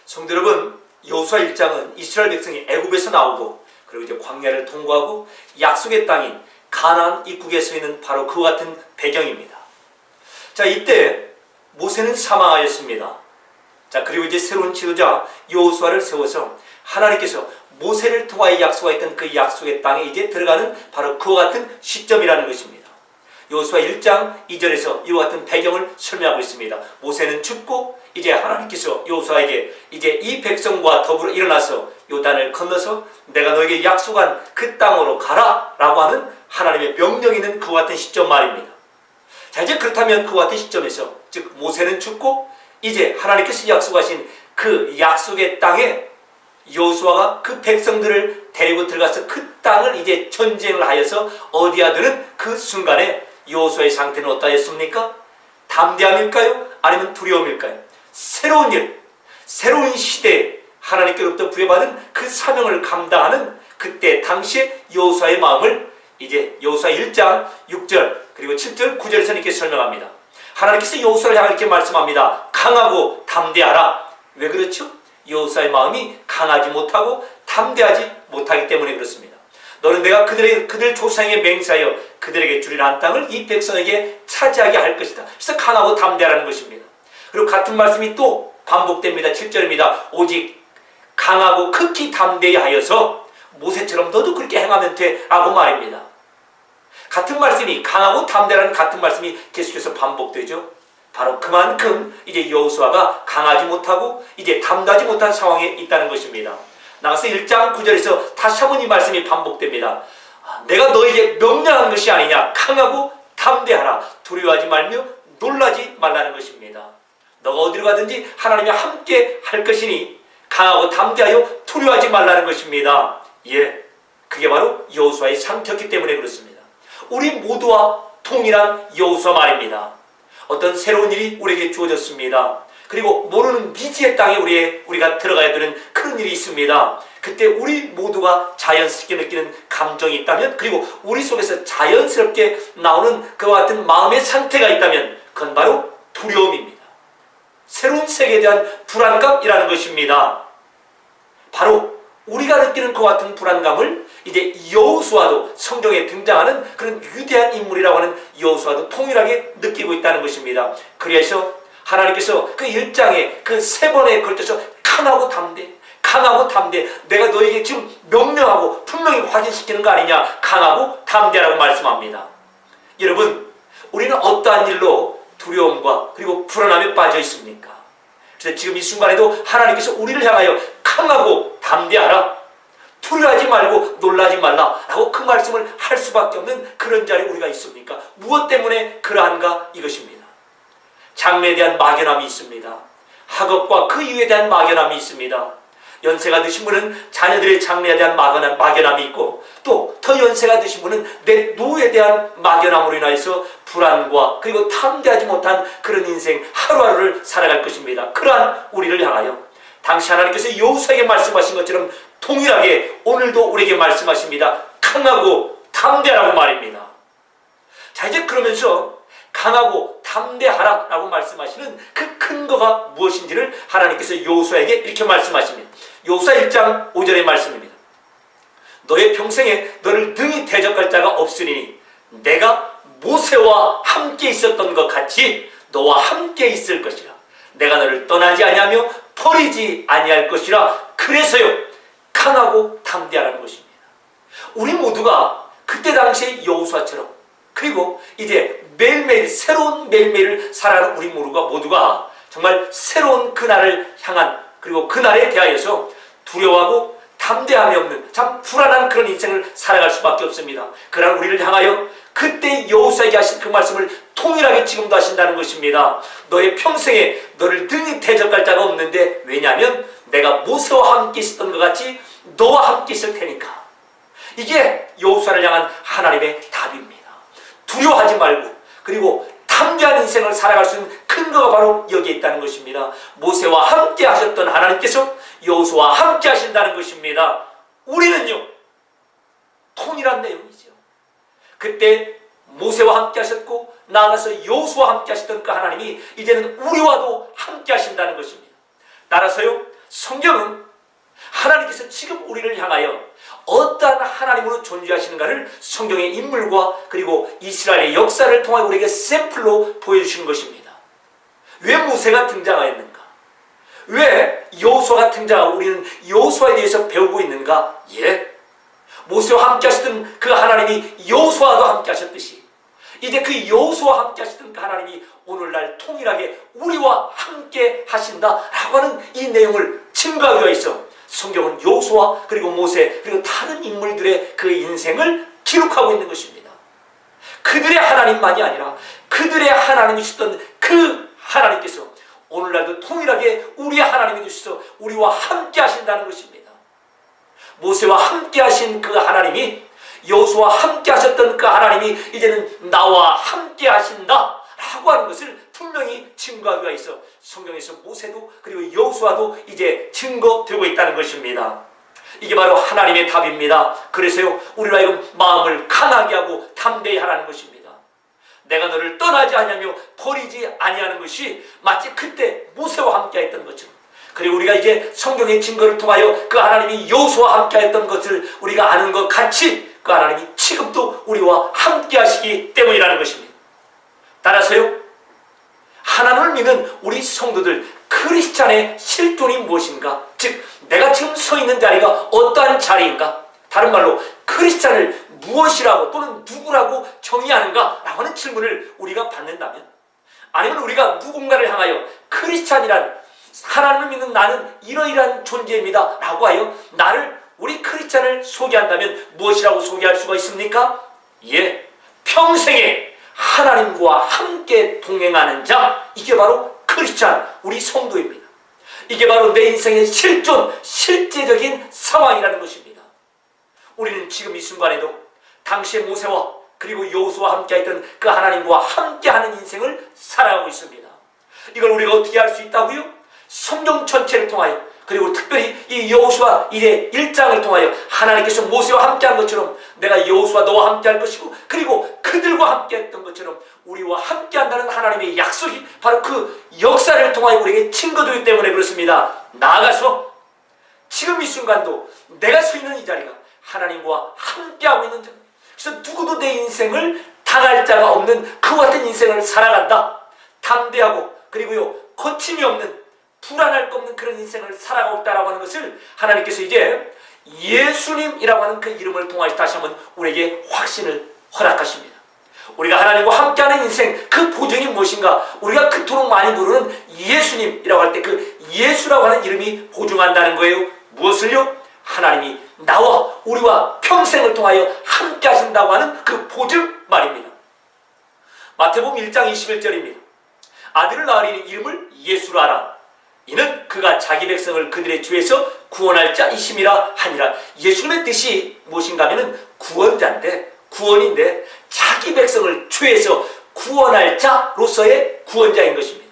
성도 여러분, 여호수아 1장은 이스라엘 백성이 애굽에서 나오고 그리고 이제 광야를 통과하고 약속의 땅인 가나안 입국에 서 있는 바로 그와 같은 배경입니다. 자, 이때 모세는 사망하였습니다. 자, 그리고 이제 새로운 지도자 여호수아를 세워서 하나님께서 모세를 통하여 약속하였던 그 약속의 땅에 이제 들어가는 바로 그와 같은 시점이라는 것입니다. 여호수아 1장 2절에서 이와 같은 배경을 설명하고 있습니다. 모세는 죽고 이제 하나님께서 여호수아에게 이제 이 백성과 더불어 일어나서 요단을 건너서 내가 너에게 약속한 그 땅으로 가라 라고 하는 하나님의 명령이 있는 그와 같은 시점 말입니다. 자, 이제 그렇다면 그와 같은 시점에서 즉 모세는 죽고 이제 하나님께서 약속하신 그 약속의 땅에 여호수아가 그 백성들을 데리고 들어가서 그 땅을 이제 전쟁을 하여서 얻어야되는 그 순간에 여호수아의 상태는 어떠했습니까? 담대함일까요? 아니면 두려움일까요? 새로운 일, 새로운 시대에 하나님께로부터 부여받은 그 사명을 감당하는 그때 당시에 여호수아의 마음을 이제 여호수아 1장 6절 그리고 7절 9절에서 이렇게 설명합니다. 하나님께서 여호수아를 향해 이렇게 말씀합니다. 강하고 담대하라. 왜 그렇죠? 여호수아의 마음이 강하지 못하고 담대하지 못하기 때문에 그렇습니다. 너는 내가 그들 조상에게 맹세하여 그들에게 주리라 한 땅을 이 백성에게 차지하게 할 것이다. 그래서 강하고 담대하라는 것입니다. 그리고 같은 말씀이 또 반복됩니다. 7절입니다. 오직 강하고 극히 담대히 하여서 모세처럼 너도 그렇게 행하면 돼 라고 말입니다. 같은 말씀이 강하고 담대라는 같은 말씀이 계속해서 반복되죠. 바로 그만큼 이제 여호수아가 강하지 못하고 이제 담대하지 못한 상황에 있다는 것입니다. 나가서 1장 9절에서 다시 한번 이 말씀이 반복됩니다. 내가 너에게 명령한 것이 아니냐. 강하고 담대하라. 두려워하지 말며 놀라지 말라는 것입니다. 너가 어디로 가든지 하나님이 함께 할 것이니 강하고 담대하여 두려워하지 말라는 것입니다. 예, 그게 바로 여호수아의 상태였기 때문에 그렇습니다. 우리 모두와 동일한 여호수아 말입니다. 어떤 새로운 일이 우리에게 주어졌습니다. 그리고 모르는 미지의 땅에 우리가 들어가야 되는 그런 일이 있습니다. 그때 우리 모두가 자연스럽게 느끼는 감정이 있다면, 그리고 우리 속에서 자연스럽게 나오는 그와 같은 마음의 상태가 있다면 그건 바로 두려움입니다. 새로운 세계에 대한 불안감이라는 것입니다. 바로 우리가 느끼는 그와 같은 불안감을 이제 여호수아도 성경에 등장하는 그런 위대한 인물이라고 하는 여호수아도 동일하게 느끼고 있다는 것입니다. 그래서 하나님께서 그 1장에 그 3번에 걸쳐서 강하고 담대, 내가 너에게 지금 명령하고 분명히 확인시키는 거 아니냐. 강하고 담대라고 말씀합니다. 여러분, 우리는 어떠한 일로 두려움과 그리고 불안함에 빠져 있습니까? 그래서 지금 이 순간에도 하나님께서 우리를 향하여 강하고 담대하라, 두려워하지 말고 놀라지 말라 라고 그 말씀을 할 수밖에 없는 그런 자리에 우리가 있습니까? 무엇 때문에 그러한가? 이것입니다. 장래에 대한 막연함이 있습니다. 학업과 그 이유에 대한 막연함이 있습니다. 연세가 드신 분은 자녀들의 장래에 대한 막연함이 있고, 또 더 연세가 드신 분은 내 노후에 대한 막연함으로 인하여서 불안과 그리고 담대하지 못한 그런 인생 하루하루를 살아갈 것입니다. 그러한 우리를 향하여 당시 하나님께서 여호수아에게 말씀하신 것처럼 동일하게 오늘도 우리에게 말씀하십니다. 강하고 담대하라고 말입니다. 자, 이제 그러면서 강하고 담대하라 라고 말씀하시는 그 근거가 무엇인지를 하나님께서 여호수아에게 이렇게 말씀하십니다. 여호수아 1장 5절의 말씀입니다. 너의 평생에 너를 능히 대적할 자가 없으리니 내가 모세와 함께 있었던 것 같이 너와 함께 있을 것이라. 내가 너를 떠나지 아니하며 버리지 아니할 것이라. 그래서요, 강하고 담대하라는 것입니다. 우리 모두가 그때 당시에 여호수아처럼, 그리고 이제 매일매일 새로운 매일매일을 살아가는 우리 모두가 정말 새로운 그날을 향한, 그리고 그날에 대하여서 두려워하고 담대함이 없는 참 불안한 그런 인생을 살아갈 수밖에 없습니다. 그러나 우리를 향하여 그때 여호수아에게 하신 그 말씀을 통일하게 지금도 하신다는 것입니다. 너의 평생에 너를 능히 대적할 자가 없는데, 왜냐하면 내가 모세와 함께 있었던 것 같이 너와 함께 있을 테니까. 이게 여호수아를 향한 하나님의 답입니다. 두려워하지 말고 그리고 담대한 인생을 살아갈 수 있는 근거가 바로 여기에 있다는 것입니다. 모세와 함께 하셨던 하나님께서 여호수아와 함께 하신다는 것입니다. 우리는요, 통일한 내용이죠. 그때 모세와 함께 하셨고 나아가서 여호수아와 함께 하셨던 그 하나님이 이제는 우리와도 함께 하신다는 것입니다. 따라서요, 성경은 하나님께서 지금 우리를 향하여 어떠한 하나님으로 존재하시는가를 성경의 인물과 그리고 이스라엘의 역사를 통하여 우리에게 샘플로 보여주시는 것입니다. 왜 모세가 등장하였는가? 왜 여호수아가 등장하고 우리는 여호수아에 대해서 배우고 있는가? 모세와 함께 하시던 그 하나님이 여호수아와도 함께 하셨듯이 이제 그 여호수아와 함께 하시던 그 하나님이 오늘날 통일하게 우리와 함께 하신다라고 하는 이 내용을 증거하기 위해서 성경은 여호수아 그리고 모세 그리고 다른 인물들의 그 인생을 기록하고 있는 것입니다. 그들의 하나님만이 아니라 그들의 하나님이셨던 그 하나님께서 오늘날도 통일하게 우리의 하나님이 되셔서 우리와 함께 하신다는 것입니다. 모세와 함께 하신 그 하나님이 여호수아와 함께 하셨던 그 하나님이 이제는 나와 함께 하신다 라고 하는 것을 분명히 증거하기가 있어 성경에서 모세도 그리고 여호수아도 이제 증거되고 있다는 것입니다. 이게 바로 하나님의 답입니다. 그래서요 우리로 하여금 마음을 강하게 하고 담대히 하라는 것입니다. 내가 너를 떠나지 아니하며 버리지 아니하는 것이 마치 그때 모세와 함께 했던 것처럼 그리고 우리가 이제 성경의 증거를 통하여 그 하나님이 여호수아와 함께 했던 것을 우리가 아는 것 같이 그 하나님이 지금도 우리와 함께 하시기 때문이라는 것입니다. 따라서요 하나님을 믿는 우리 성도들 크리스찬의 실존이 무엇인가? 즉 내가 지금 서 있는 자리가 어떠한 자리인가? 다른 말로 크리스찬을 무엇이라고 또는 누구라고 정의하는가? 라고 하는 질문을 우리가 받는다면 아니면 우리가 누군가를 향하여 크리스찬이란 하나님을 믿는 나는 이러이러한 존재입니다 라고 하여 나를 우리 크리스찬을 소개한다면 무엇이라고 소개할 수가 있습니까? 평생에 하나님과 함께 동행하는 자, 이게 바로 크리스찬, 우리 성도입니다. 이게 바로 내 인생의 실존, 실제적인 상황이라는 것입니다. 우리는 지금 이 순간에도 당시의 모세와 그리고 여호수아와 함께 했던 그 하나님과 함께하는 인생을 살아가고 있습니다. 이걸 우리가 어떻게 할 수 있다고요? 성경 전체를 통하여 그리고 특별히 이 여호수아 이제 1장을 통하여 하나님께서 모세와 함께한 것처럼 내가 여호수아 너와 함께할 것이고 그리고 그들과 함께했던 것처럼 우리와 함께한다는 하나님의 약속이 바로 그 역사를 통하여 우리에게 증거되기 때문에 그렇습니다. 나아가서 지금 이 순간도 내가 서 있는 이 자리가 하나님과 함께하고 있는 자리, 그래서 누구도 내 인생을 당할 자가 없는 그와 같은 인생을 살아간다. 담대하고 그리고요 거침이 없는 불안할 것 없는 그런 인생을 살아가고 있다라고 하는 것을 하나님께서 이제 예수님이라고 하는 그 이름을 통하여 다시 한번 우리에게 확신을 허락하십니다. 우리가 하나님과 함께하는 인생 그 보증이 무엇인가? 우리가 그토록 많이 부르는 예수님이라고 할 때 그 예수라고 하는 이름이 보증한다는 거예요. 무엇을요? 하나님이 나와 우리와 평생을 통하여 함께 하신다고 하는 그 보증 말입니다. 마태복음 1장 21절입니다. 아들을 낳으리니 이름을 예수로 하라. 이는 그가 자기 백성을 그들의 죄에서 구원할 자이심이라 하니라. 예수님의 뜻이 무엇인가 하면 구원자인데 구원인데 자기 백성을 죄에서 구원할 자로서의 구원자인 것입니다.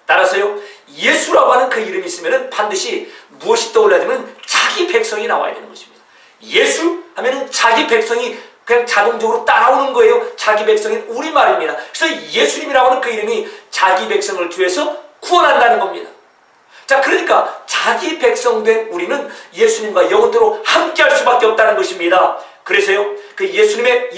따라서요 예수라고 하는 그 이름이 있으면 반드시 무엇이 떠올라야 되면 자기 백성이 나와야 되는 것입니다. 예수 하면은 자기 백성이 그냥 자동적으로 따라오는 거예요. 자기 백성인 우리말입니다. 그래서 예수님이라고 하는 그 이름이 자기 백성을 죄에서 구원한다는 겁니다. 자, 그러니까 자기 백성 된 우리는 예수님과 영원토록 함께할 수밖에 없다는 것입니다. 그래서요 그 예수님의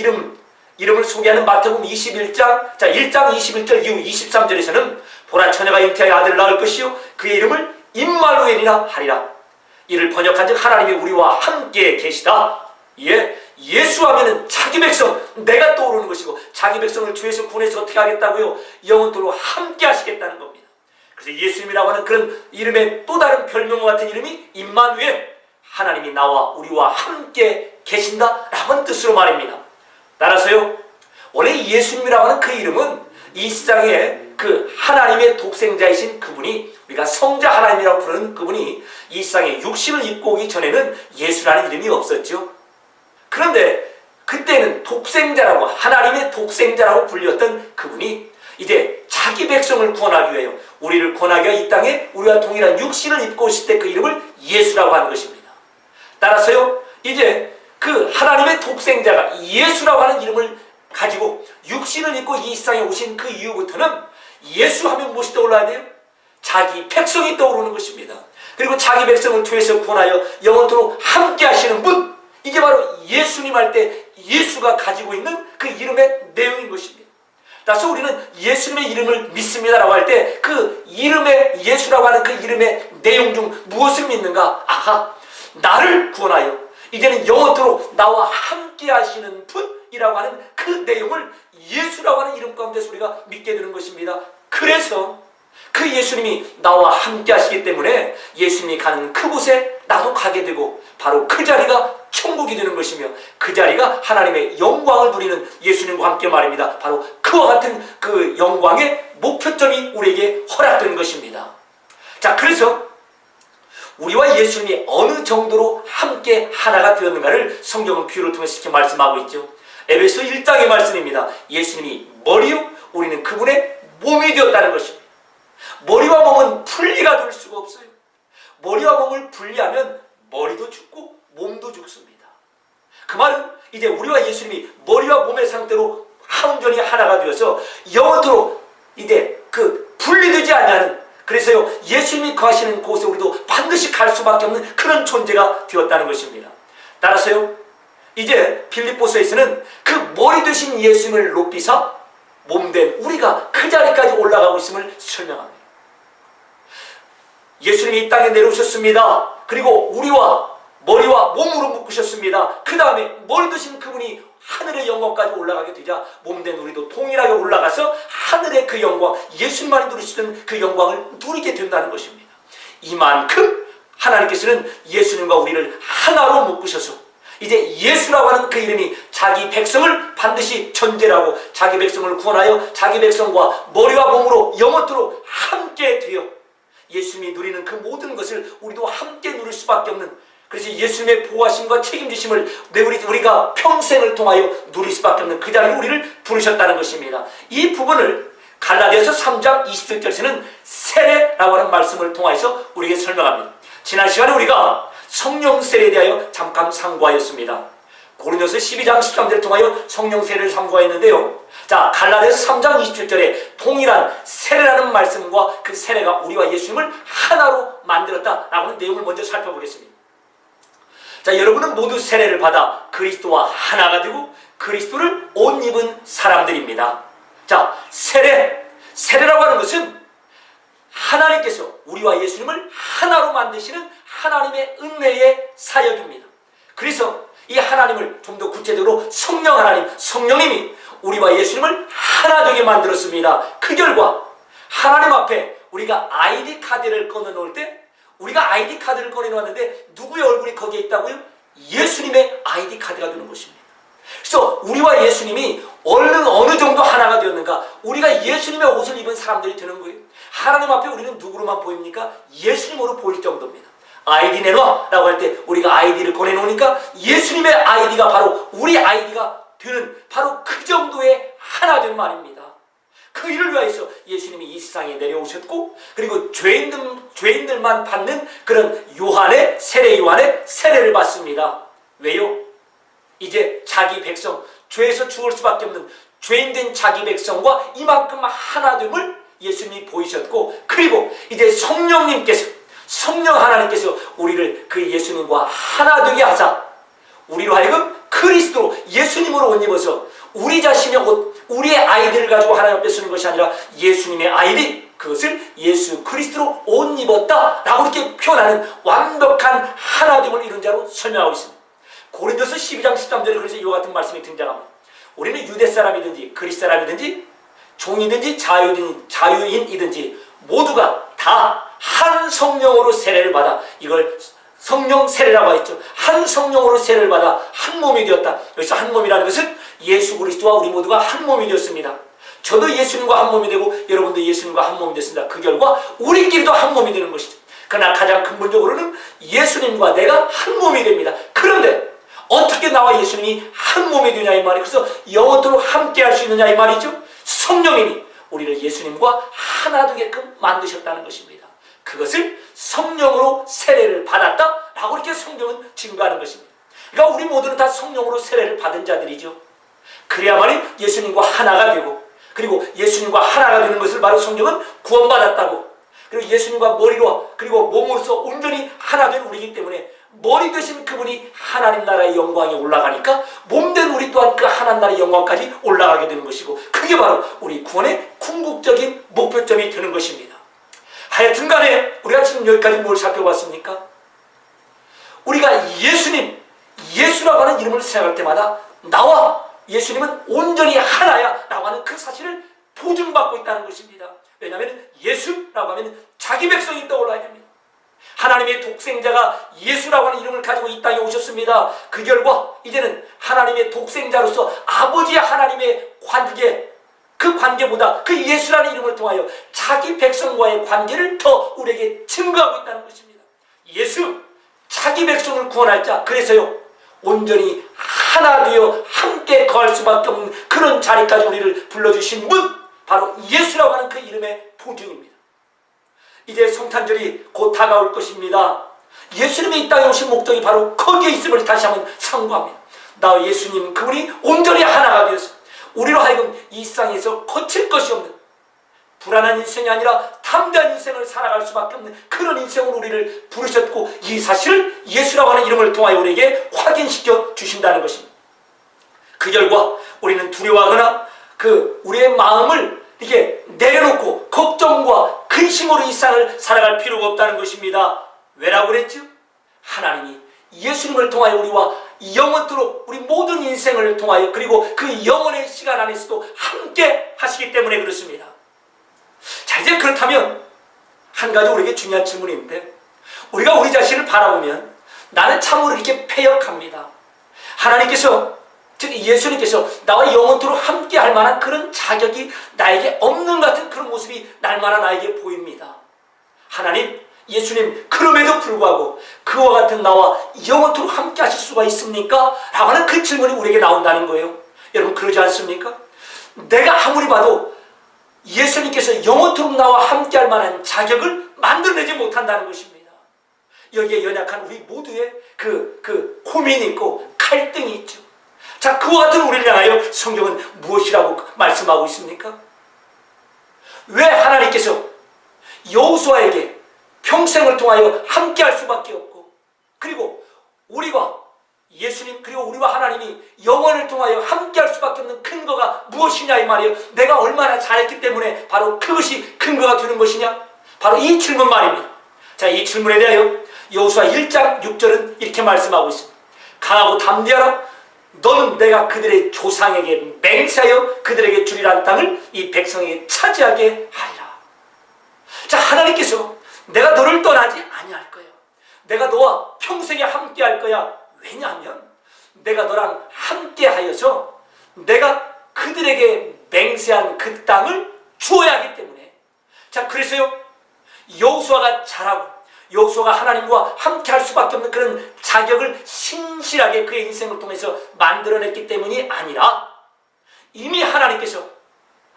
이름을 소개하는 마태복음 21장 1장 21절 이후 23절에서는 보라 처녀가 잉태하여 아들을 낳을 것이요 그의 이름을 임마누엘이라 하리라. 이를 번역한즉 하나님이 우리와 함께 계시다. 예수 하면은 자기 백성, 내가 떠오르는 것이고 자기 백성을 죄에서 구원해서 어떻게 하겠다고요? 영원토록 함께 하시겠다는 겁니다. 그래서 예수님이라고 하는 그런 이름의 또 다른 별명과 같은 이름이 임마누엘, 하나님이 나와 우리와 함께 계신다라고 하는 뜻으로 말입니다. 따라서요 원래 예수님이라고 하는 그 이름은 이 세상에 그 하나님의 독생자이신 그분이, 우리가 성자 하나님이라고 부르는 그분이 이 세상에 육신을 입고 오기 전에는 예수라는 이름이 없었죠. 그런데 그때는 독생자라고, 하나님의 독생자라고 불렸던 그분이 이제 자기 백성을 구원하기 위하여, 우리를 구원하기 위하여 이 땅에 우리와 동일한 육신을 입고 오실 때 그 이름을 예수라고 하는 것입니다. 따라서요 이제 그 하나님의 독생자가 예수라고 하는 이름을 가지고 육신을 입고 이 세상에 오신 그 이후부터는 예수 하면 무엇이 떠올라야 돼요? 자기 백성이 떠오르는 것입니다. 그리고 자기 백성을 죄에서 구원하여 영원토록 함께 하시는 분, 이게 바로 예수님 할 때 예수가 가지고 있는 그 이름의 내용인 것입니다. 따라서 우리는 예수님의 이름을 믿습니다라고 할 때 그 이름의 예수라고 하는 그 이름의 내용 중 무엇을 믿는가? 아하, 나를 구원하여 이제는 영원토록 나와 함께 하시는 분이라고 하는 그 내용을 예수라고 하는 이름 가운데서 우리가 믿게 되는 것입니다. 그래서 그 예수님이 나와 함께 하시기 때문에 예수님이 가는 그곳에 나도 가게 되고 바로 그 자리가 천국이 되는 것이며 그 자리가 하나님의 영광을 누리는 예수님과 함께 말입니다. 바로 그와 같은 그 영광의 목표점이 우리에게 허락되는 것입니다. 자, 그래서 우리와 예수님이 어느 정도로 함께 하나가 되었는가를 성경은 비유를 통해서 이렇게 말씀하고 있죠. 에베소 1장의 말씀입니다. 예수님이 머리요, 우리는 그분의 몸이 되었다는 것입니다. 머리와 몸은 분리가 될 수가 없어요. 머리와 몸을 분리하면 머리도 죽고 몸도 죽습니다. 그 말은 이제 우리와 예수님이 머리와 몸의 상태로 온전히 하나가 되어서 영원토록 이제 그 분리되지 않냐는, 그래서요 예수님이 거하시는 곳에 우리도 반드시 갈 수밖에 없는 그런 존재가 되었다는 것입니다. 따라서요 이제 빌립보서에서는 그 머리 되신 예수님을 높이사 몸된 우리가 그 자리까지 올라가고 있음을 설명합니다. 예수님이 이 땅에 내려오셨습니다. 그리고 우리와 머리와 몸으로 묶으셨습니다. 그 다음에 머리 드신 그분이 하늘의 영광까지 올라가게 되자 몸된 우리도 동일하게 올라가서 하늘의 그 영광, 예수님만이 누리시던 그 영광을 누리게 된다는 것입니다. 이만큼 하나님께서는 예수님과 우리를 하나로 묶으셔서 이제 예수라고 하는 그 이름이 자기 백성을 반드시 전제라고 자기 백성을 구원하여 자기 백성과 머리와 몸으로 영원토록 함께 되어 예수님이 누리는 그 모든 것을 우리도 함께 누릴 수밖에 없는, 그래서 예수님의 보호하심과 책임지심을 우리가 평생을 통하여 누릴 수밖에 없는 그 자리에 우리를 부르셨다는 것입니다. 이 부분을 갈라디아서 3장 27절에서는 세례라고 하는 말씀을 통해서 우리에게 설명합니다. 지난 시간에 우리가 성령 세례에 대하여 잠깐 상고하였습니다. 고린도서 12장 13절을 통하여 성령 세례를 상고했는데요. 자, 갈라디아서 3장 27절에 동일한 세례라는 말씀과 그 세례가 우리와 예수님을 하나로 만들었다라고 하는 내용을 먼저 살펴보겠습니다. 자, 여러분은 모두 세례를 받아 그리스도와 하나가 되고 그리스도를 옷 입은 사람들입니다. 자, 세례라고 하는 것은 하나님께서 우리와 예수님을 하나로 만드시는 하나님의 은혜의 사역입니다. 그래서 이 하나님을 좀 더 구체적으로 성령 하나님, 성령님이 우리와 예수님을 하나 되게 만들었습니다. 그 결과 하나님 앞에 우리가 아이디 카드를 꺼내놓을 때 우리가 아이디 카드를 꺼내놓았는데 누구의 얼굴이 거기에 있다고요? 예수님의 아이디 카드가 되는 것입니다. 그래서 우리와 예수님이 어느 정도 하나가 되었는가? 우리가 예수님의 옷을 입은 사람들이 되는 거예요. 하나님 앞에 우리는 누구로만 보입니까? 예수님으로 보일 정도입니다. 아이디 내놔 라고 할 때 우리가 아이디를 꺼내놓으니까 예수님의 아이디가 바로 우리 아이디가 되는 바로 그 정도의 하나 된 말입니다. 그 일을 위하여서 예수님이 이 세상에 내려오셨고, 그리고 죄인들만 받는 그런 세례 요한의 세례를 받습니다. 왜요? 이제 자기 백성, 죄에서 죽을 수밖에 없는 죄인된 자기 백성과 이만큼 하나됨을 예수님이 보이셨고, 그리고 이제 성령 하나님께서 우리를 그 예수님과 하나 되게 하사 우리로 하여금 그리스도로 예수님으로 옷 입어서 우리 자신의 옷, 우리의 아이디를 가지고 하나님 앞에 쓰는 것이 아니라 예수님의 아이디, 그것을 예수 그리스도로 옷 입었다 라고 이렇게 표현하는 완벽한 하나됨을 이룬 자로 설명하고 있습니다. 고린도서 12장 13절에 그래서 이와 같은 말씀이 등장합니다. 우리는 유대 사람이든지 그리스 사람이든지 종이든지 자유인이든지 모두가 다 한 성령으로 세례를 받아, 이걸 성령 세례라고 했죠. 한 성령으로 세례를 받아 한 몸이 되었다. 여기서 한 몸이라는 것은 예수 그리스도와 우리 모두가 한 몸이 되었습니다. 저도 예수님과 한 몸이 되고 여러분도 예수님과 한 몸이 됐습니다. 그 결과 우리끼리도 한 몸이 되는 것이죠. 그러나 가장 근본적으로는 예수님과 내가 한 몸이 됩니다. 그런데 어떻게 나와 예수님이 한 몸이 되냐 이 말이, 그래서 영원토록 함께 할 수 있느냐 이 말이죠. 성령님이 우리를 예수님과 하나 되게끔 만드셨다는 것입니다. 그것을 성령으로 세례를 받았다라고 이렇게 성경은 증거하는 것입니다. 그러니까 우리 모두는 다 성령으로 세례를 받은 자들이죠. 그래야만이 예수님과 하나가 되고, 그리고 예수님과 하나가 되는 것을 바로 성경은 구원받았다고, 그리고 예수님과 머리로 그리고 몸으로서 온전히 하나 된 우리이기 때문에 머리 되신 그분이 하나님 나라의 영광에 올라가니까 몸된 우리 또한 그 하나님 나라의 영광까지 올라가게 되는 것이고, 그게 바로 우리 구원의 궁극적인 목표점이 되는 것입니다. 하여튼 간에 우리가 지금 여기까지 뭘 살펴봤습니까? 우리가 예수라고 하는 이름을 생각할 때마다 나와 예수님은 온전히 하나야 라고 하는 그 사실을 보증받고 있다는 것입니다. 왜냐하면 예수라고 하면 자기 백성이 떠올라야 됩니다. 하나님의 독생자가 예수라고 하는 이름을 가지고 이 땅에 오셨습니다. 그 결과 이제는 하나님의 독생자로서 아버지 하나님의 관계, 그 관계보다 그 예수라는 이름을 통하여 자기 백성과의 관계를 더 우리에게 증거하고 있다는 것입니다. 예수, 자기 백성을 구원할 자, 그래서요 온전히 하나 되어 함께 거할 수밖에 없는 그런 자리까지 우리를 불러주신 분, 바로 예수라고 하는 그 이름의 보증입니다. 이제 성탄절이 곧 다가올 것입니다. 예수님이 이 땅에 오신 목적이 바로 거기에 있음을 다시 한번 상고합니다. 나와 예수님 그분이 온전히 하나가 되어서 우리로 하여금 이 세상에서 거칠 것이 없는 불안한 인생이 아니라 담대한 인생을 살아갈 수밖에 없는 그런 인생으로 우리를 부르셨고, 이 사실을 예수라고 하는 이름을 통하여 우리에게 확인시켜 주신다는 것입니다. 그 결과 우리는 두려워하거나 우리의 마음을 이렇게 내려놓고 걱정과 근심으로 이 세상을 살아갈 필요가 없다는 것입니다. 왜라고 그랬죠? 하나님이 예수님을 통하여 우리와 영원토록 우리 모든 인생을 통하여 그리고 그 영원의 시간 안에서도 함께 하시기 때문에 그렇습니다. 자, 이제 그렇다면 한 가지 우리에게 중요한 질문이 있는데, 우리가 우리 자신을 바라보면 나는 참으로 이렇게 패역합니다. 하나님께서, 즉 예수님께서 나와 영원토록 함께 할 만한 그런 자격이 나에게 없는 같은 그런 모습이 날마다 나에게 보입니다. 하나님, 예수님, 그럼에도 불구하고 그와 같은 나와 영원토록 함께 하실 수가 있습니까? 라고 하는 그 질문이 우리에게 나온다는 거예요. 여러분, 그러지 않습니까? 내가 아무리 봐도 예수님께서 영원토록 나와 함께 할 만한 자격을 만들어내지 못한다는 것입니다. 여기에 연약한 우리 모두의 그 고민이 있고 갈등이 있죠. 자, 그와 같은 우리를 향하여 성경은 무엇이라고 말씀하고 있습니까? 왜 하나님께서 여호수아에게 평생을 통하여 함께 할 수밖에 없고, 그리고 우리가 예수님 그리고 우리와 하나님이 영원을 통하여 함께 할 수밖에 없는 근거가 무엇이냐 이 말이에요. 내가 얼마나 잘했기 때문에 바로 그것이 근거가 되는 것이냐? 바로 이 질문 말입니다. 자, 이 질문에 대하여 여호수아 1장 6절은 이렇게 말씀하고 있습니다. 강하고 담대하라. 너는 내가 그들의 조상에게 맹세하여 그들에게 주리란 땅을 이 백성에게 차지하게 하리라. 자, 하나님께서 내가 너를 떠나지 아니할 거야. 내가 너와 평생에 함께 할 거야. 왜냐하면 내가 너랑 함께 하여서 내가 그들에게 맹세한 그 땅을 주어야 하기 때문에. 자, 그래서요 여호수아가 잘하고 여호수아가 하나님과 함께 할 수밖에 없는 그런 자격을 신실하게 그의 인생을 통해서 만들어냈기 때문이 아니라, 이미 하나님께서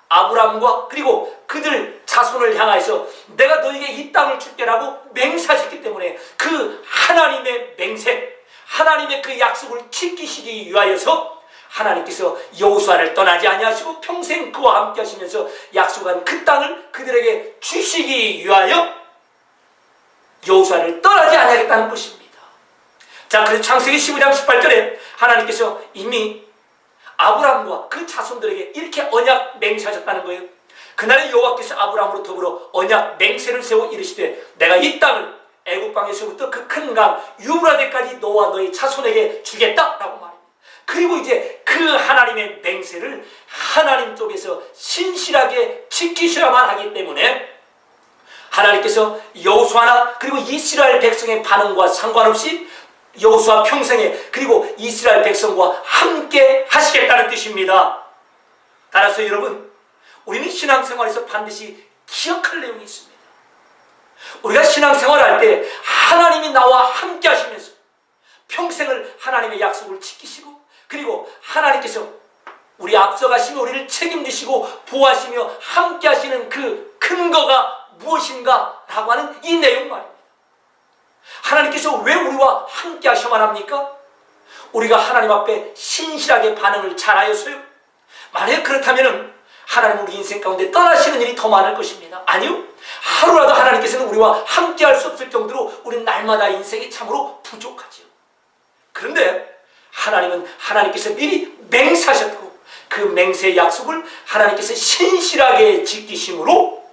아브라함과 그리고 그들 자손을 향하여서 내가 너에게 이 땅을 줄게라고 맹세하셨기 때문에 그 하나님의 맹세, 하나님의 그 약속을 지키시기 위하여서 하나님께서 여호수아를 떠나지 아니하시고 평생 그와 함께 하시면서 약속한 그 땅을 그들에게 주시기 위하여 여호수아를 떠나지 아니하겠다는 것입니다. 자, 그래서 창세기 15장 18절에 하나님께서 이미 아브라함과 그 자손들에게 이렇게 언약 맹세하셨다는 거예요. 그날에 여호와께서 아브라함으로 더불어 언약 맹세를 세워 이르시되 내가 이 땅을 애굽 땅에서부터 그 큰 강 유브라데까지 너와 너의 자손에게 주겠다라고 말합니다. 그리고 이제 그 하나님의 맹세를 하나님 쪽에서 신실하게 지키셔야만 하기 때문에 하나님께서 여호수아나 그리고 이스라엘 백성의 반응과 상관없이 여호수아 평생에 그리고 이스라엘 백성과 함께 하시겠다는 뜻입니다. 따라서 여러분, 우리는 신앙생활에서 반드시 기억할 내용이 있습니다. 우리가 신앙생활할 때 하나님이 나와 함께 하시면서 평생을 하나님의 약속을 지키시고, 그리고 하나님께서 우리 앞서가시며 우리를 책임지시고 보호하시며 함께 하시는 그 근거가 무엇인가 라고 하는 이 내용 말입니다. 하나님께서 왜 우리와 함께 하셔만 합니까? 우리가 하나님 앞에 신실하게 반응을 잘하였어요. 만약 그렇다면 하나님 우리 인생 가운데 떠나시는 일이 더 많을 것입니다. 아니요. 하루라도 하나님께서는 우리와 함께할 수 없을 정도로 우리는 날마다 인생이 참으로 부족하지요. 그런데 하나님은 하나님께서 미리 맹세하셨고 그 맹세의 약속을 하나님께서 신실하게 지키심으로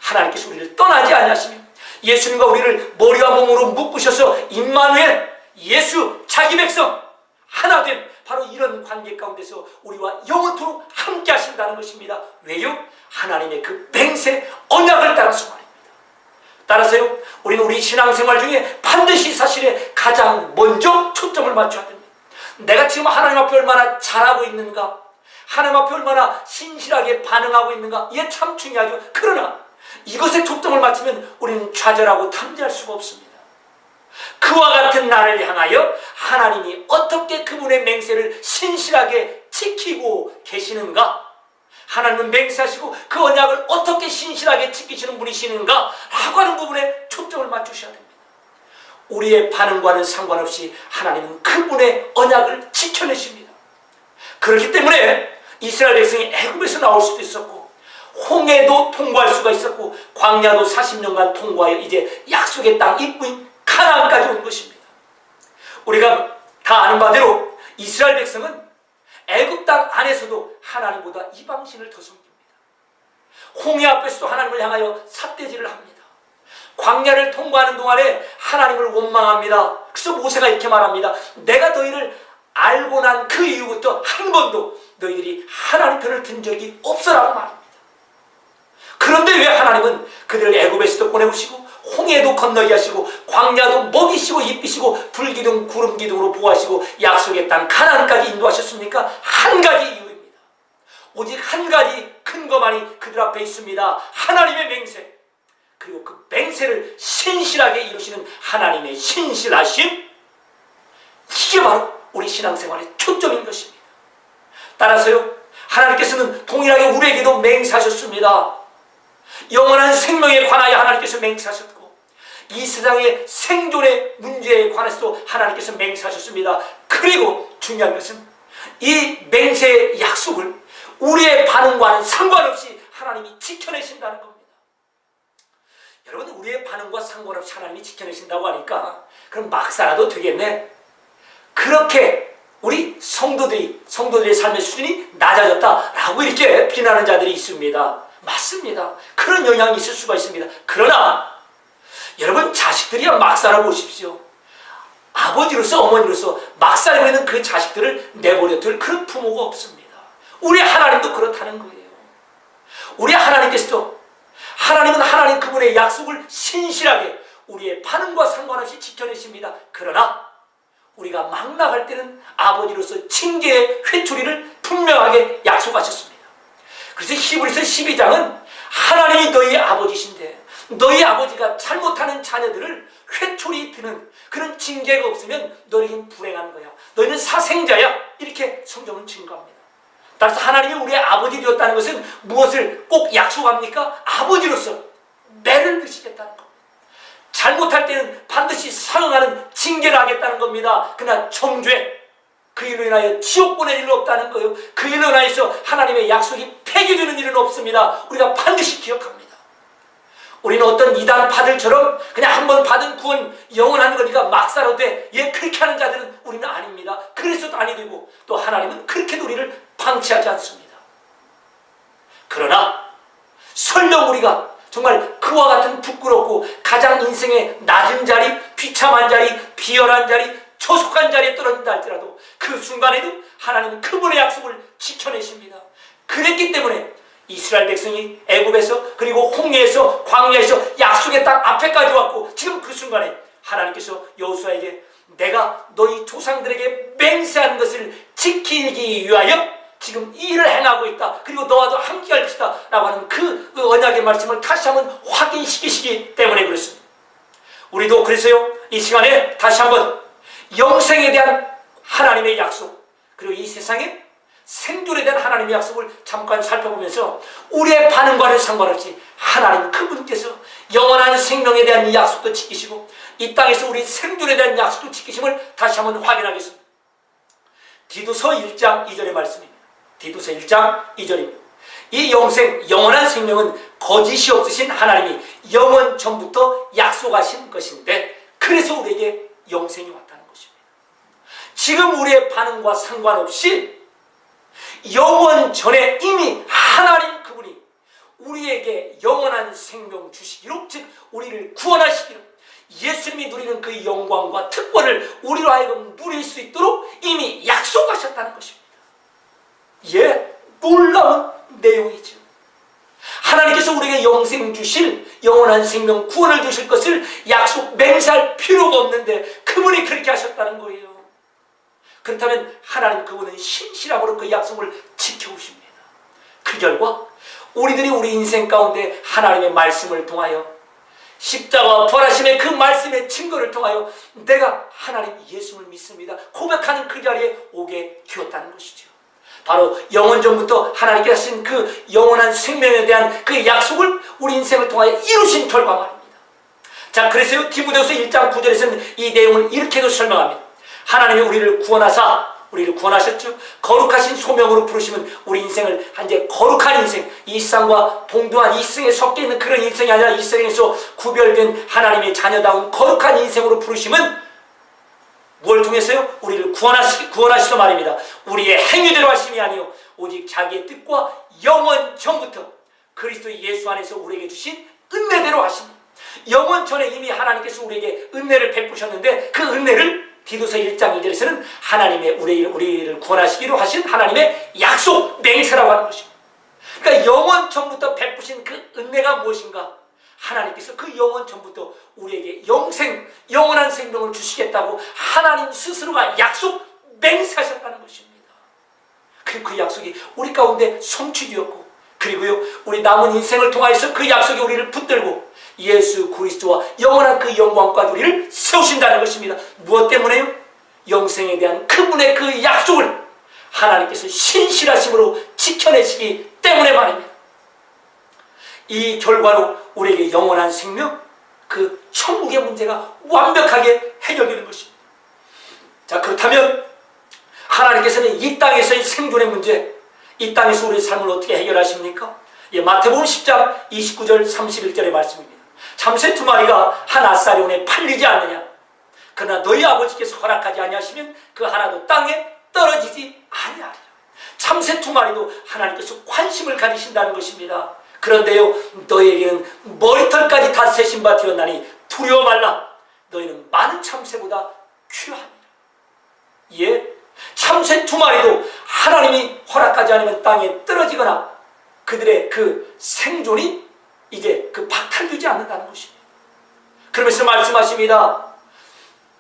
하나님께서 우리를 떠나지 아니하시며 예수님과 우리를 머리와 몸으로 묶으셔서 임마누엘, 예수 자기 백성 하나됨, 바로 이런 관계 가운데서 우리와 영원토록 함께 하신다는 것입니다. 왜요? 하나님의 그 맹세 언약을 따라서 말입니다. 따라서요, 우리는 우리 신앙생활 중에 반드시 사실에 가장 먼저 초점을 맞춰야 됩니다. 내가 지금 하나님 앞에 얼마나 잘하고 있는가, 하나님 앞에 얼마나 신실하게 반응하고 있는가, 이게 참 중요하죠. 그러나 이것에 초점을 맞추면 우리는 좌절하고 담대할 수가 없습니다. 그와 같은 나를 향하여 하나님이 어떻게 그분의 맹세를 신실하게 지키고 계시는가, 하나님은 맹세하시고 그 언약을 어떻게 신실하게 지키시는 분이시는가 라고 하는 부분에 초점을 맞추셔야 됩니다. 우리의 반응과는 상관없이 하나님은 그분의 언약을 지켜내십니다. 그렇기 때문에 이스라엘 백성이 애굽에서 나올 수도 있었고 홍해도 통과할 수가 있었고 광야도 40년간 통과하여 이제 약속의 땅 입구인 가나안까지 온 것입니다. 우리가 다 아는 바대로 이스라엘 백성은 애굽 땅 안에서도 하나님보다 이방신을 더 섬깁니다. 홍해 앞에서도 하나님을 향하여 삿대질을 합니다. 광야를 통과하는 동안에 하나님을 원망합니다. 그래서 모세가 이렇게 말합니다. 내가 너희를 알고 난 그 이후부터 한 번도 너희들이 하나님 편을 든 적이 없어라고 말합니다. 그런데 왜 하나님은 그들을 애굽에서도 보내오시고 홍해도 건너게 하시고 광야도 먹이시고 입히시고 불기둥 구름기둥으로 보호하시고 약속의 땅 가나안까지 인도하셨습니까? 한 가지 이유입니다. 오직 한 가지 근거만이 그들 앞에 있습니다. 하나님의 맹세, 그리고 그 맹세를 신실하게 이루시는 하나님의 신실하심, 이게 바로 우리 신앙생활의 초점인 것입니다. 따라서요, 하나님께서는 동일하게 우리에게도 맹세하셨습니다. 영원한 생명에 관하여 하나님께서 맹세하셨고 이 세상의 생존의 문제에 관해서도 하나님께서 맹세하셨습니다. 그리고 중요한 것은 이 맹세의 약속을 우리의 반응과는 상관없이 하나님이 지켜내신다는 겁니다. 여러분, 우리의 반응과 상관없이 하나님이 지켜내신다고 하니까 그럼 막 살아도 되겠네, 그렇게 우리 성도들의 삶의 수준이 낮아졌다라고 이렇게 비난하는 자들이 있습니다. 맞습니다. 그런 영향이 있을 수가 있습니다. 그러나 여러분, 자식들이야 막 살아보십시오. 아버지로서 어머니로서 막 살고 있는 그 자식들을 내버려둘 그런 부모가 없습니다. 우리 하나님도 그렇다는 거예요. 우리 하나님께서도, 하나님은 하나님 그분의 약속을 신실하게 우리의 반응과 상관없이 지켜내십니다. 그러나 우리가 막 나갈 때는 아버지로서 징계의 회초리를 분명하게 약속하셨습니다. 그래서 히브리서 12장은 하나님이 너희의 아버지신데 너희 아버지가 잘못하는 자녀들을 회초리 드는 그런 징계가 없으면 너희는 불행한 거야, 너희는 사생자야, 이렇게 성경은 증거합니다. 따라서 하나님이 우리의 아버지 되었다는 것은 무엇을 꼭 약속합니까? 아버지로서 매를 드시겠다는 겁니다. 잘못할 때는 반드시 상응하는 징계를 하겠다는 겁니다. 그러나 정죄, 그 일로 인하여 지옥 보낼 일은 없다는 거예요. 그 일로 인하여서 하나님의 약속이 폐기되는 일은 없습니다. 우리가 반드시 기억합니다. 우리는 어떤 이단 파들처럼 그냥 한번 받은 구원 영원한 거니까 막 살아도 돼, 예, 그렇게 하는 자들은 우리는 아닙니다. 그래서도 아니 되고 또 하나님은 그렇게도 우리를 방치하지 않습니다. 그러나 설령 우리가 정말 그와 같은 부끄럽고 가장 인생의 낮은 자리, 비참한 자리, 비열한 자리, 조속한 자리에 떨어진다 할지라도 그 순간에도 하나님은 그분의 약속을 지켜내십니다. 그랬기 때문에 이스라엘 백성이 애굽에서 그리고 홍해에서 광야에서 약속의 땅 앞에까지 왔고 지금 그 순간에 하나님께서 여호수아에게 내가 너희 조상들에게 맹세한 것을 지키기 위하여 지금 이 일을 행하고 있다, 그리고 너와도 함께 할 것이다 라고 하는 그 언약의 말씀을 다시 한번 확인시키시기 때문에 그렇습니다. 우리도 그래서요, 이 시간에 다시 한번 영생에 대한 하나님의 약속, 그리고 이 세상에 생존에 대한 하나님의 약속을 잠깐 살펴보면서 우리의 반응과는 상관없이 하나님 그분께서 영원한 생명에 대한 이 약속도 지키시고 이 땅에서 우리 생존에 대한 약속도 지키심을 다시 한번 확인하겠습니다. 디도서 1장 2절의 말씀입니다. 디도서 1장 2절입니다. 이 영원한 생명은 거짓이 없으신 하나님이 영원 전부터 약속하신 것인데, 그래서 우리에게 영생이 왔다는 것입니다. 지금 우리의 반응과 상관없이 영원 전에 이미 하나님 그분이 우리에게 영원한 생명 주시기로, 즉 우리를 구원하시기로, 예수님이 누리는 그 영광과 특권을 우리로 하여금 누릴 수 있도록 이미 약속하셨다는 것입니다. 예, 놀라운 내용이죠. 하나님께서 우리에게 영생 주실, 영원한 생명 구원을 주실 것을 약속 맹세할 필요가 없는데 그분이 그렇게 하셨다는 거예요. 그렇다면 하나님 그분은 신실함으로 그 약속을 지켜오십니다. 그 결과 우리들이 우리 인생 가운데 하나님의 말씀을 통하여, 십자가와 부활하심의 그 말씀의 증거를 통하여 내가 하나님 예수를 믿습니다 고백하는 그 자리에 오게 되었다는 것이죠. 바로 영원 전부터 하나님께 하신 그 영원한 생명에 대한 그 약속을 우리 인생을 통하여 이루신 결과 말입니다. 자, 그래서 디모데후서 1장 9절에서는 이 내용을 이렇게도 설명합니다. 하나님이 우리를 구원하셨죠. 거룩하신 소명으로 부르시면 우리 인생을 이제 거룩한 인생, 이 세상과 동등한 이 세상에 섞여 있는 그런 인생이 아니라 이 세상에서 구별된 하나님의 자녀다운 거룩한 인생으로 부르시면 뭘 통해서요? 우리를 구원하시소 말입니다. 우리의 행위대로 하심이 아니요 오직 자기의 뜻과 영원 전부터 그리스도 예수 안에서 우리에게 주신 은혜대로 하십니다. 영원 전에 이미 하나님께서 우리에게 은혜를 베푸셨는데 그 은혜를 디도서 1장 1절에서는 하나님의 우리를 구원하시기로 하신 하나님의 약속 맹세라고 하는 것입니다. 그러니까 영원 전부터 베푸신 그 은혜가 무엇인가? 하나님께서 그 영원 전부터 우리에게 영원한 생명을 주시겠다고 하나님 스스로가 약속 맹세하셨다는 것입니다. 그리고 그 약속이 우리 가운데 성취되었고, 그리고요 우리 남은 인생을 통하여서 그 약속이 우리를 붙들고 예수 그리스도와 영원한 그 영광까지 우리를 세우신다는 것입니다. 무엇 때문에요? 영생에 대한 그분의 그 약속을 하나님께서 신실하심으로 지켜내시기 때문에 말입니다. 이 결과로 우리에게 영원한 생명, 그 천국의 문제가 완벽하게 해결되는 것입니다. 자, 그렇다면 하나님께서는 이 땅에서의 생존의 문제, 이 땅에서 우리의 삶을 어떻게 해결하십니까? 예, 마태복음 10장 29절 31절의 말씀입니다. 참새 2마리가 한 아사리온에 팔리지 않느냐? 그러나 너희 아버지께서 허락하지 아니하시면 그 하나도 땅에 떨어지지 아니하리라. 참새 2마리도 하나님께서 관심을 가지신다는 것입니다. 그런데요, 너희에게는 머리털까지 다 세신 바 되었나니 두려워 말라. 너희는 많은 참새보다 귀하니라. 예, 참새 2마리도 하나님이 허락하지 않으면 땅에 떨어지거나 그들의 그 생존이 이제 그 박탈되지 않는다는 것입니다. 그러면서 말씀하십니다.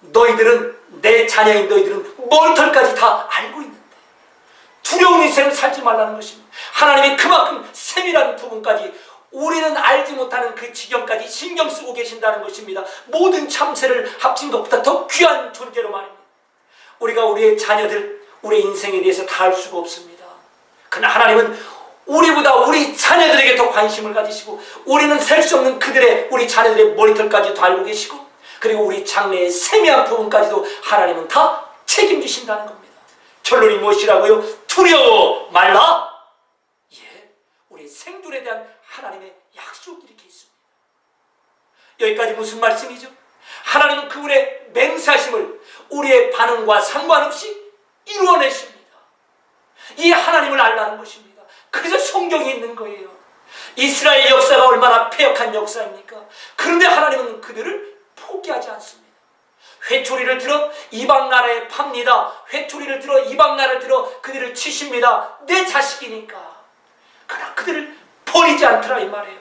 너희들은, 내 자녀인 너희들은 머리털까지 다 알고 있는데 두려운 인생을 살지 말라는 것입니다. 하나님이 그만큼 세밀한 부분까지 우리는 알지 못하는 그 지경까지 신경 쓰고 계신다는 것입니다. 모든 참새를 합친 것보다 더 귀한 존재로 말입니다. 우리가 우리의 자녀들, 우리의 인생에 대해서 다 알 수가 없습니다. 그러나 하나님은 우리보다 우리 자녀들에게 더 관심을 가지시고, 우리는 셀 수 없는 우리 자녀들의 머리털까지도 알고 계시고, 그리고 우리 장래의 세미한 부분까지도 하나님은 다 책임지신다는 겁니다. 결론이 무엇이라고요? 두려워 말라. 예, 우리 생존에 대한 하나님의 약속이 이렇게 있습니다. 여기까지 무슨 말씀이죠? 하나님은 그분의 맹세하심을 우리의 반응과 상관없이 이루어내십니다. 이 하나님을 알라는 것입니다. 그래서 성경이 있는 거예요. 이스라엘 역사가 얼마나 패역한 역사입니까? 그런데 하나님은 그들을 포기하지 않습니다. 회초리를 들어 이방 나라에 팝니다. 회초리를 들어 이방 나라를 들어 그들을 치십니다. 내 자식이니까. 그러나 그들을 버리지 않더라 이 말이에요.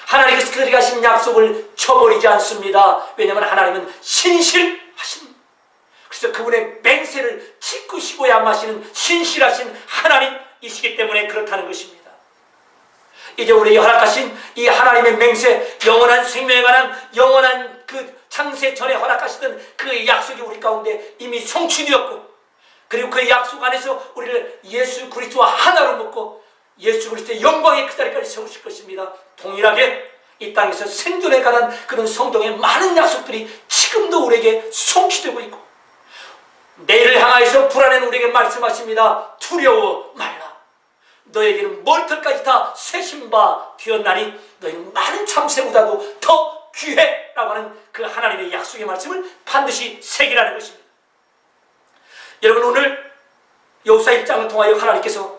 하나님께서 그들에게 하신 약속을 쳐버리지 않습니다. 왜냐하면 하나님은 신실하십니다. 그래서 그분의 맹세를 지키시고야 마시는 신실하신 하나님이시기 때문에 그렇다는 것입니다. 이제 우리에게 허락하신 이 하나님의 맹세, 영원한 생명에 관한 영원한 그 창세 전에 허락하시던 그 약속이 우리 가운데 이미 성취되었고, 그리고 그 약속 안에서 우리를 예수 그리스도와 하나로 묶고 예수 그리스도의 영광의 그 자리까지 세우실 것입니다. 동일하게 이 땅에서 생존에 관한 그런 성경의 많은 약속들이 지금도 우리에게 성취되고 있고, 내일을 향하여서 불안한 우리에게 말씀하십니다. 두려워 말라. 너에게는 머리털까지 다 쇠신바 되었나니 너희는 많은 참새보다도 더 귀해라고 하는 그 하나님의 약속의 말씀을 반드시 새기라는 것입니다. 여러분, 오늘 여호수아 1장을 통하여 하나님께서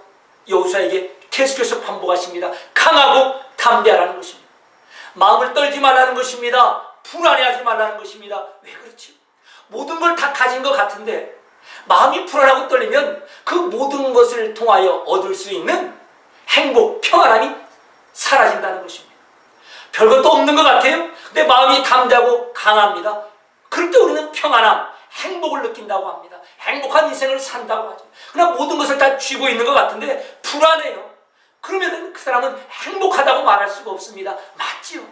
여호수아에게 계속해서 반복하십니다. 강하고 담대하라는 것입니다. 마음을 떨지 말라는 것입니다. 불안해하지 말라는 것입니다. 왜 그렇지? 모든 걸 다 가진 것 같은데 마음이 불안하고 떨리면 그 모든 것을 통하여 얻을 수 있는 행복, 평안함이 사라진다는 것입니다. 별것도 없는 것 같아요. 근데 마음이 담대하고 강합니다. 그럴 때 우리는 평안함, 행복을 느낀다고 합니다. 행복한 인생을 산다고 하죠. 그러나 모든 것을 다 쥐고 있는 것 같은데 불안해요. 그러면 그 사람은 행복하다고 말할 수가 없습니다. 맞지요?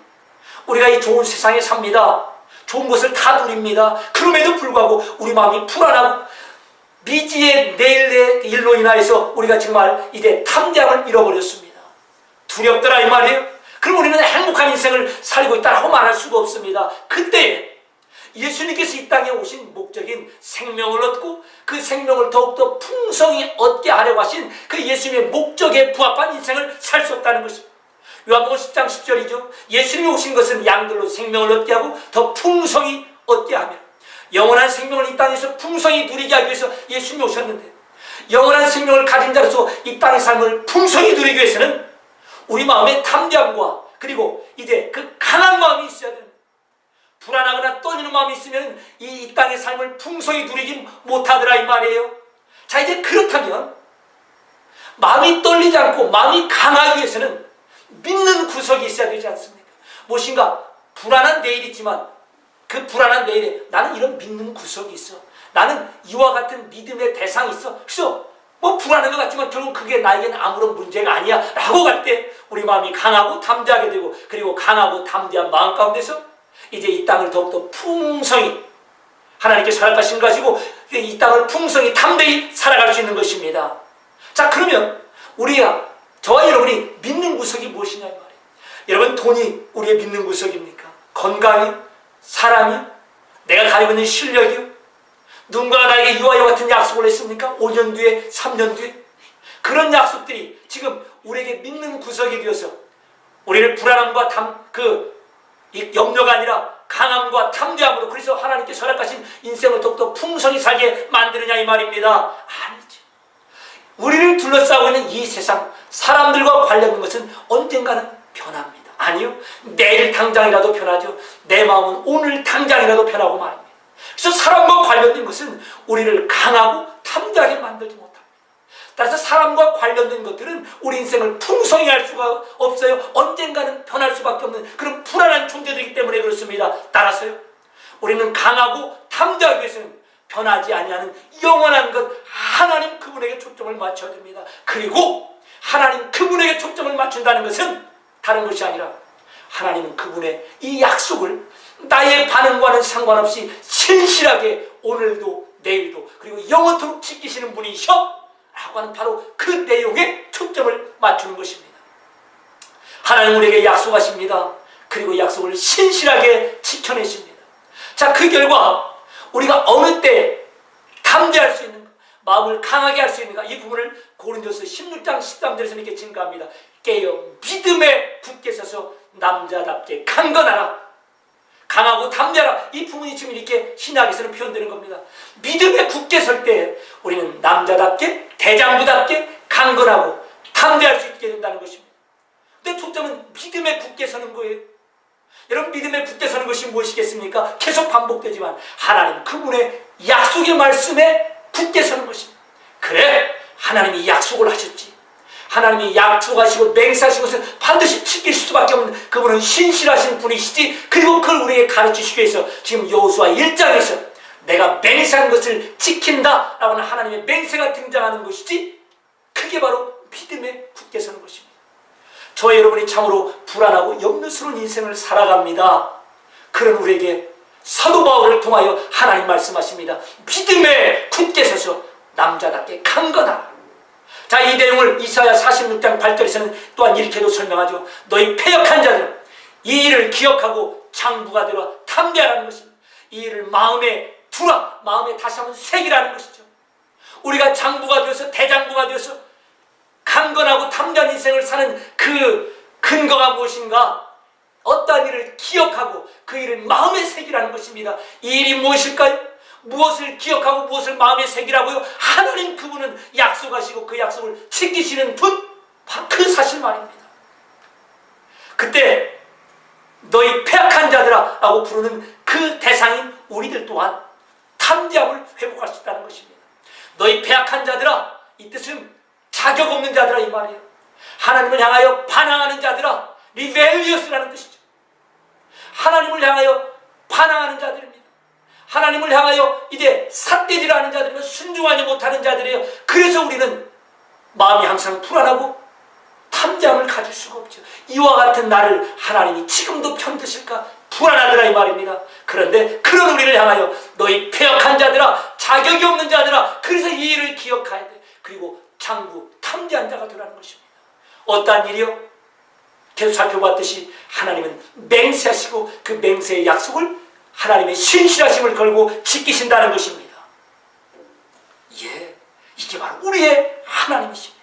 우리가 이 좋은 세상에 삽니다. 좋은 것을 다 누립니다. 그럼에도 불구하고 우리 마음이 불안하고 미지의 내일의 일로 인하여서 우리가 정말 이제 담대함을 잃어버렸습니다. 두렵더라 이 말이에요. 그럼 우리는 행복한 인생을 살고 있다고 말할 수가 없습니다. 그때 예수님께서 이 땅에 오신 목적인 생명을 얻고 그 생명을 더욱더 풍성히 얻게 하려고 하신 그 예수님의 목적에 부합한 인생을 살 수 없다는 것입니다. 요한복음 10장 10절이죠. 예수님이 오신 것은 양들로 생명을 얻게 하고 더 풍성히 얻게 하며, 영원한 생명을 이 땅에서 풍성히 누리게 하기 위해서 예수님이 오셨는데, 영원한 생명을 가진 자로서 이 땅의 삶을 풍성히 누리기 위해서는 우리 마음의 담대함과 그리고 이제 그 강한 마음이 있어야 됩니다. 불안하거나 떨리는 마음이 있으면 이 땅의 삶을 풍성히 누리지 못하더라 이 말이에요. 자, 이제 그렇다면 마음이 떨리지 않고 마음이 강하기 위해서는 믿는 구석이 있어야 되지 않습니까? 무엇인가 불안한 내일이 있지만 그 불안한 내일에 나는 이런 믿는 구석이 있어. 나는 이와 같은 믿음의 대상이 있어. 그래서 뭐 불안한 것 같지만 결국 그게 나에게는 아무런 문제가 아니야 라고 할 때 우리 마음이 강하고 담대하게 되고, 그리고 강하고 담대한 마음 가운데서 이제 이 땅을 더욱더 풍성히 하나님께서 허락하신 것이고 이 땅을 풍성히 담대히 살아갈 수 있는 것입니다. 자, 그러면 저와 여러분이 믿는 구석이 무엇이냐 이 말이에요. 여러분, 돈이 우리의 믿는 구석입니까? 건강이? 사람이? 내가 가지고 있는 실력이요? 누군가가 나에게 이와 이와 같은 약속을 했습니까? 5년 뒤에, 3년 뒤에? 그런 약속들이 지금 우리에게 믿는 구석이 되어서 우리를 불안함과 염려가 아니라 강함과 담대함으로, 그래서 하나님께서 허락하신 인생을 더욱더 풍성히 살게 만드느냐 이 말입니다. 아니죠. 우리를 둘러싸고 있는 이 세상, 사람들과 관련된 것은 언젠가는 변합니다. 아니요, 내일 당장이라도 변하죠. 내 마음은 오늘 당장이라도 변하고 말입니다. 그래서 사람과 관련된 것은 우리를 강하고 담대하게 만들지 못합니다. 따라서 사람과 관련된 것들은 우리 인생을 풍성히 할 수가 없어요. 언젠가는 변할 수밖에 없는 그런 불안한 존재들이기 때문에 그렇습니다. 따라서요, 우리는 강하고 담대하기 위해서는 변하지 아니하는 영원한 것 하나님 그분에게 초점을 맞춰야 됩니다. 그리고 하나님 그분에게 초점을 맞춘다는 것은 다른 것이 아니라 하나님은 그분의 이 약속을 나의 반응과는 상관없이 신실하게 오늘도 내일도 그리고 영원토록 지키시는 분이셔 라고 하는 바로 그 내용에 초점을 맞추는 것입니다. 하나님 우리에게 약속하십니다. 그리고 약속을 신실하게 지켜내십니다. 자, 그 결과 우리가 어느 때 담대할 수 있는가, 마음을 강하게 할 수 있는가, 이 부분을 고린도서 16장 13절에서 이렇게 증가합니다. 깨어 믿음에 굳게 서서 남자답게 강건하라. 강하고 담대하라. 이 부분이 지금 이렇게 신약에서는 표현되는 겁니다. 믿음에 굳게 설 때 우리는 남자답게, 대장부답게 강건하고 담대할 수 있게 된다는 것입니다. 근데 초점은 믿음에 굳게 서는 거예요. 여러분, 믿음에 굳게 서는 것이 무엇이겠습니까? 계속 반복되지만 하나님 그분의 약속의 말씀에 굳게 서는 것입니다. 그래, 하나님이 약속을 하셨지. 하나님이 약속하시고 맹세하신 것을 반드시 지킬 수밖에 없는 그분은 신실하신 분이시지. 그리고 그걸 우리에게 가르치시기 위해서 지금 여호수아 1장에서 내가 맹세한 것을 지킨다 라고 하는 하나님의 맹세가 등장하는 것이지, 그게 바로 믿음에 굳게 서는 것입니다. 저와 여러분이 참으로 불안하고 염려스러운 인생을 살아갑니다. 그런 우리에게 사도 바울을 통하여 하나님 말씀하십니다. 믿음에 굳게 서서 남자답게 강건하라. 자, 이 내용을 이사야 46장 8절에서는 또한 이렇게도 설명하죠. 너희 패역한 자들은 이 일을 기억하고 장부가 되라 담대하라는 것입니다. 이 일을 마음에 두라, 마음에 다시 한번 새기라는 것이죠. 우리가 장부가 되어서 대장부가 되어서 강건하고 담대한 인생을 사는 그 근거가 무엇인가? 어떠한 일을 기억하고 그 일을 마음에 새기라는 것입니다. 이 일이 무엇일까요? 무엇을 기억하고 무엇을 마음에 새기라고요? 하나님 그분은 약속하시고 그 약속을 지키시는 분, 바로 그 사실 말입니다. 그때 너희 패악한 자들아 라고 부르는 그 대상인 우리들 또한 담대함을 회복할 수 있다는 것입니다. 너희 패악한 자들아, 이 뜻은 자격 없는 자들아 이 말이에요. 하나님을 향하여 반항하는 자들아, 리벨리어스라는 뜻이죠. 하나님을 향하여 반항하는 자들입니다. 하나님을 향하여 이제 삿대질하는 자들이면 순종하지 못하는 자들이에요. 그래서 우리는 마음이 항상 불안하고 담대함을 가질 수가 없죠. 이와 같은 나를 하나님이 지금도 편드실까 불안하더라 이 말입니다. 그런데 그런 우리를 향하여 너희 패역한 자들아, 자격이 없는 자들아, 그래서 이 일을 기억해야 돼. 그리고 장구 담대한 자가 되라는 것입니다. 어떠한 일이요? 계속 살펴봤듯이 하나님은 맹세하시고 그 맹세의 약속을 하나님의 신실하심을 걸고 지키신다는 것입니다. 예, 이게 바로 우리의 하나님이십니다.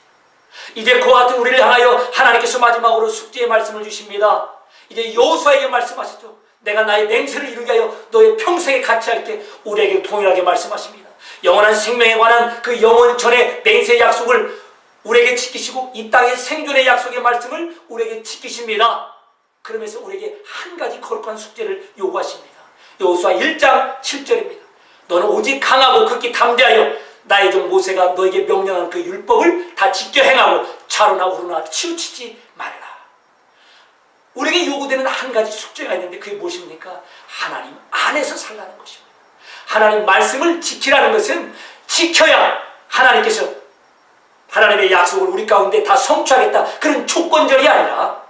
이제 그와 같은 우리를 향하여 하나님께서 마지막으로 숙제의 말씀을 주십니다. 이제 여호수아에게 말씀하시죠. 내가 나의 맹세를 이루게 하여 너의 평생에 같이 할게. 우리에게 동일하게 말씀하십니다. 영원한 생명에 관한 그 영원 전의 맹세의 약속을 우리에게 지키시고 이 땅의 생존의 약속의 말씀을 우리에게 지키십니다. 그러면서 우리에게 한 가지 거룩한 숙제를 요구하십니다. 여호수아 1장 7절입니다. 너는 오직 강하고 극히 담대하여 나의 종 모세가 너에게 명령한 그 율법을 다 지켜 행하고 좌로나 우로나 치우치지 말라. 우리에게 요구되는 한 가지 숙제가 있는데 그게 무엇입니까? 하나님 안에서 살라는 것입니다. 하나님 말씀을 지키라는 것은 지켜야 하나님께서 하나님의 약속을 우리 가운데 다 성취하겠다, 그런 조건절이 아니라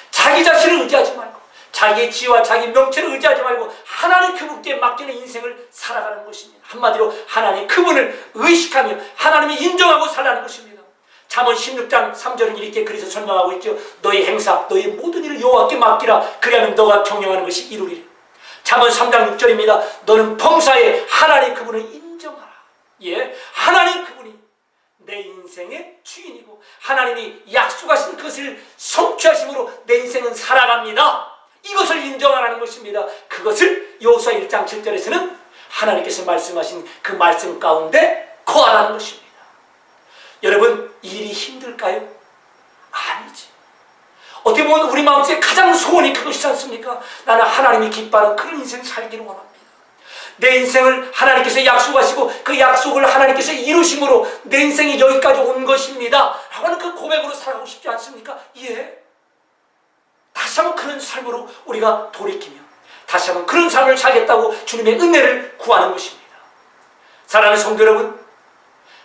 자기 자신을 의지하지 말고 자기의 지혜와 자기 명체를 의지하지 말고 하나님 그분께 맡기는 인생을 살아가는 것입니다. 한마디로 하나님 그분을 의식하며 하나님을 인정하고 살라는 것입니다. 잠언 16장 3절은 이렇게 그래서 설명하고 있죠. 너의 행사, 너의 모든 일을 여호와께 맡기라. 그리하면 너가 경영하는 것이 이루리라. 잠언 3장 6절입니다. 너는 범사에 하나님 그분을 인정하라. 예, 하나님 그분이 내 인생의 주인이고 하나님이 약속하신 것을 성취하심으로 내 인생은 살아갑니다. 이것을 인정하라는 것입니다. 그것을 여호수아 1장 7절에서는 하나님께서 말씀하신 그 말씀 가운데 거하라는 것입니다. 여러분, 일이 힘들까요? 아니지. 어떻게 보면 우리 마음속에 가장 소원이 그것이지 않습니까? 나는 하나님이 기뻐하는 그런 인생 살기를 원합니다. 내 인생을 하나님께서 약속하시고 그 약속을 하나님께서 이루심으로 내 인생이 여기까지 온 것입니다 라고 하는 그 고백으로 살아가고 싶지 않습니까? 예. 다시 한번 그런 삶으로 우리가 돌이키며 다시 한번 그런 삶을 살겠다고 주님의 은혜를 구하는 것입니다. 사랑하는 성도 여러분,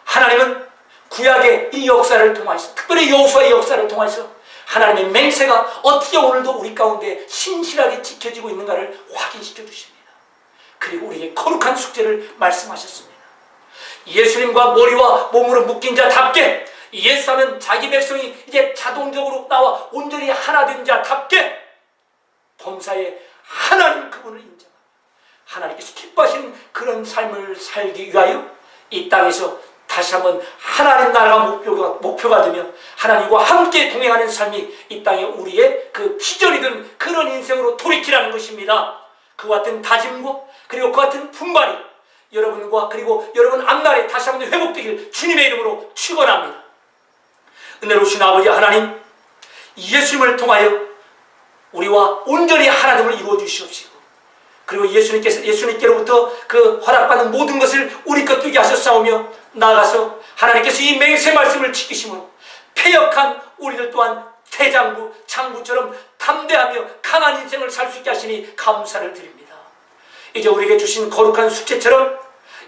하나님은 구약의 이 역사를 통해서, 특별히 여호수아의 역사를 통해서 하나님의 맹세가 어떻게 오늘도 우리 가운데 신실하게 지켜지고 있는가를 확인시켜 주십니다. 그리고 우리에게 거룩한 숙제를 말씀하셨습니다. 예수님과 머리와 몸으로 묶인 자답게, 예수하면 자기 백성이 이제 자동적으로 나와 온전히 하나 된 자답게 범사에 하나님 그분을 인정하며 하나님께서 기뻐하시는 그런 삶을 살기 위하여 이 땅에서 다시 한번 하나님 나라가 목표가 되며 하나님과 함께 동행하는 삶이 이 땅에 우리의 그 비전이 된 그런 인생으로 돌이키라는 것입니다. 그와 같은 다짐과 그리고 그와 같은 분발이 여러분과 그리고 여러분 앞날에 다시 한번 회복되길 주님의 이름으로 축원합니다. 은혜로우신 아버지 하나님, 예수님을 통하여 우리와 온전히 하나됨을 이루어 주시옵시고, 그리고 예수님께로부터 그 허락받는 모든 것을 우리 것 되게 하셨사오며 나아가서 하나님께서 이 맹세 말씀을 지키심으로 패역한 우리들 또한 대장부, 장부처럼 담대하며 강한 인생을 살 수 있게 하시니 감사를 드립니다. 이제 우리에게 주신 거룩한 숙제처럼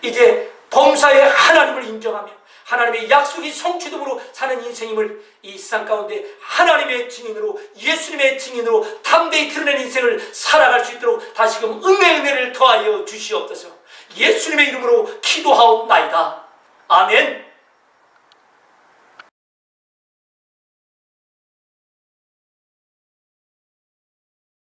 이제 범사의 하나님을 인정하며 하나님의 약속이 성취됨으로 사는 인생임을 이 세상 가운데 하나님의 증인으로, 예수님의 증인으로 담대히 드러낸 인생을 살아갈 수 있도록 다시금 은혜를 더하여 주시옵소서. 예수님의 이름으로 기도하옵나이다. 아멘.